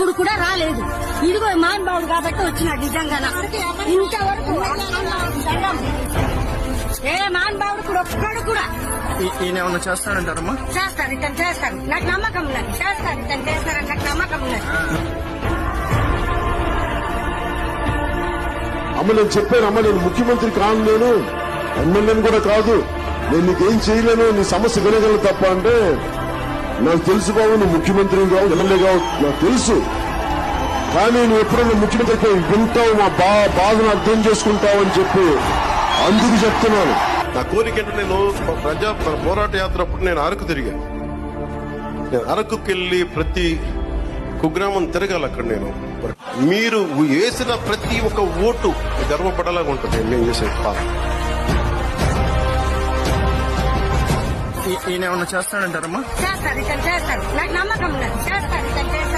అప్పుడు కూడా రాలేదు. ఇదిగో మహానుభావుడు కాబట్టి వచ్చినాడు. నిజంగా ఇంతవరకు ఏ మహానుభావుడు కూడా ఒక్కడు కూడా ఈయన ఏమన్నా చేస్తాడంటారమ్మా? చేస్తారు, ఇతను చేస్తారు. నాకు నమ్మకం ఉన్నది. చేస్తారు, ఇతను చేస్తారని నాకు నమ్మకం ఉన్నది. అమ్మ నేను చెప్పాను, అమ్మ నేను ముఖ్యమంత్రి కాను, నేను ఎమ్మెల్యేని కూడా కాదు, నేను నీకేం చేయలేను, నీ సమస్య వినగలను తప్ప అంటే, నాకు తెలుసు బాబు నువ్వు ముఖ్యమంత్రి కావు, ఎమ్మెల్యే కావు, నాకు తెలుసు. కానీ నువ్వు ఎప్పుడైనా ముఖ్యమంత్రి వింటావు, మా బాధను అర్థం చేసుకుంటావు అని చెప్పి అందుకు చెప్తున్నాను. నా కోరిక ఏంటంటే నేను ప్రజా పోరాట యాత్ర అప్పుడు నేను అరకు తిరిగాను. నేను అరకుకెళ్ళి ప్రతి కుగ్రామం తిరగాలి. అక్కడ నేను మీరు వేసిన ప్రతి ఒక్క ఓటు గర్వపడేలాగా ఉంటుంది నేను చేసే పాలన. ఈయన ఏమన్నా చేస్తాడంటారమ్మా? చేస్తారు, ఇతను చేస్తారు. నాకు నమ్మకం ఉన్నది. చేస్తారు, ఇతను చేస్తారు.